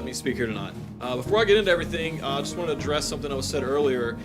me speak here tonight. Before I get into everything, I just want to address something that was said earlier.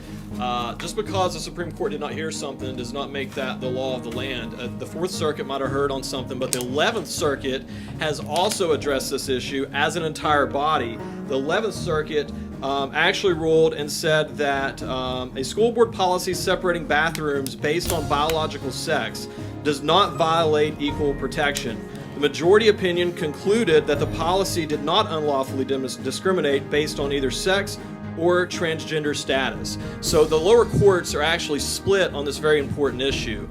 Just because the Supreme Court did not hear something does not make that the law of the land. The Fourth Circuit might have heard on something, but the 11th Circuit has also addressed this issue as an entire body. The 11th Circuit actually ruled and said that a school board policy separating bathrooms based on biological sex does not violate equal protection. The majority opinion concluded that the policy did not unlawfully discriminate based on either sex or transgender status. So the lower courts are actually split on this very important issue.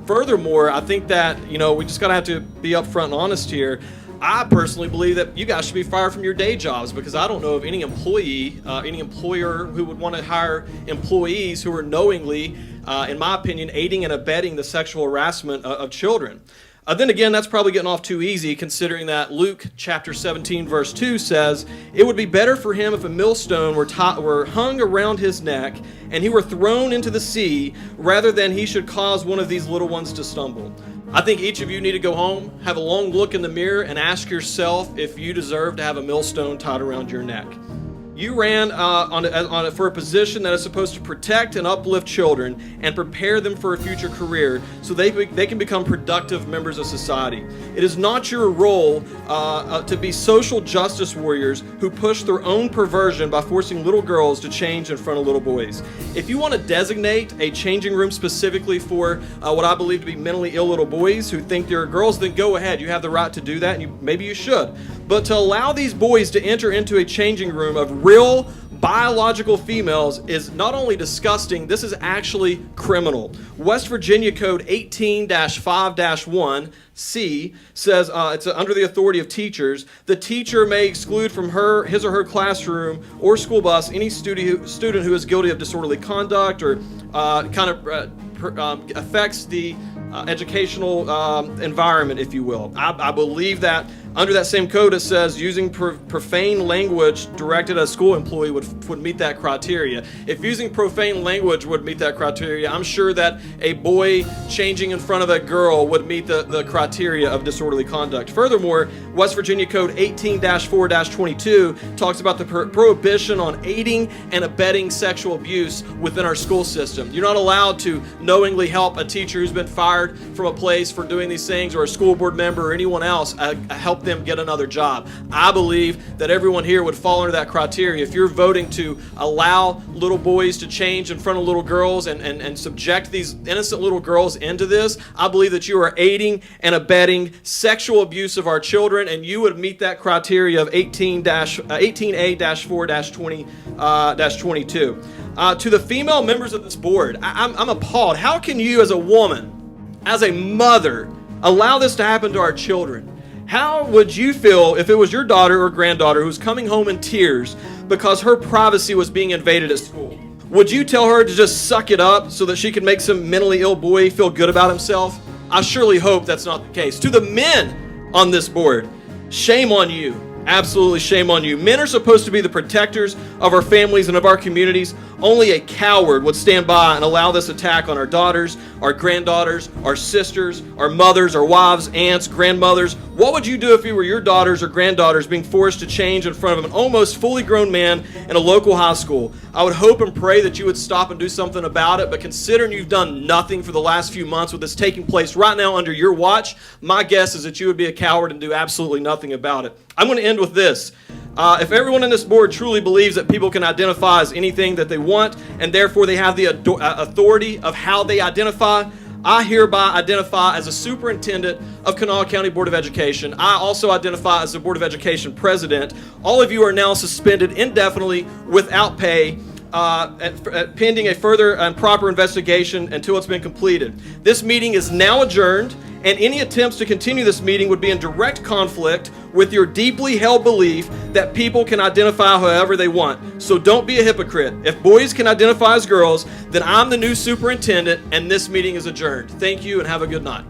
Furthermore, I think that, we just gotta have to be upfront and honest here. I personally believe that you guys should be fired from your day jobs, because I don't know of any employee, any employer who would want to hire employees who are knowingly, in my opinion, aiding and abetting the sexual harassment of children. Then again, that's probably getting off too easy, considering that Luke chapter 17 verse 2 says, "It would be better for him if a millstone were hung around his neck and he were thrown into the sea, rather than he should cause one of these little ones to stumble." I think each of you need to go home, have a long look in the mirror, and ask yourself if you deserve to have a millstone tied around your neck. You ran for a position that is supposed to protect and uplift children and prepare them for a future career so they can become productive members of society. It is not your role to be social justice warriors who push their own perversion by forcing little girls to change in front of little boys. If you want to designate a changing room specifically for what I believe to be mentally ill little boys who think they're girls, then go ahead. You have the right to do that, and maybe you should. But to allow these boys to enter into a changing room of real biological females is not only disgusting, this is actually criminal. West Virginia Code 18-5-1C says it's under the authority of teachers. The teacher may exclude from his or her classroom or school bus any student who is guilty of disorderly conduct or affects the educational environment, if you will. I believe that under that same code it says using profane language directed at a school employee would meet that criteria. If using profane language would meet that criteria, I'm sure that a boy changing in front of a girl would meet the criteria of disorderly conduct. Furthermore, West Virginia Code 18-4-22 talks about the prohibition on aiding and abetting sexual abuse within our school system. You're not allowed to knowingly help a teacher who's been fired from a place for doing these things, or a school board member or anyone else help them get another job. I believe that everyone here would fall under that criteria. If you're voting to allow little boys to change in front of little girls and subject these innocent little girls into this, I believe that you are aiding and abetting sexual abuse of our children, and you would meet that criteria of 18A-4-20-22. To the female members of this board, I'm appalled. How can you as a woman, as a mother, allow this to happen to our children? How would you feel if it was your daughter or granddaughter who's coming home in tears because her privacy was being invaded at school? Would you tell her to just suck it up so that she could make some mentally ill boy feel good about himself? I surely hope that's not the case. To the men on this board, shame on you. Absolutely shame on you. Men are supposed to be the protectors of our families and of our communities. Only a coward would stand by and allow this attack on our daughters, our granddaughters, our sisters, our mothers, our wives, aunts, grandmothers. What would you do if you were your daughters or granddaughters being forced to change in front of an almost fully grown man in a local high school? I would hope and pray that you would stop and do something about it, but considering you've done nothing for the last few months with this taking place right now under your watch, my guess is that you would be a coward and do absolutely nothing about it. I'm going to end with this. If everyone on this board truly believes that people can identify as anything that they want, and therefore they have the authority of how they identify, I hereby identify as a superintendent of Kanawha County Board of Education. I also identify as the Board of Education president. All of you are now suspended indefinitely without pay, pending a further and proper investigation until it's been completed. This meeting is now adjourned, and any attempts to continue this meeting would be in direct conflict with your deeply held belief that people can identify however they want. So don't be a hypocrite. If boys can identify as girls, then I'm the new superintendent, and this meeting is adjourned. Thank you, and have a good night.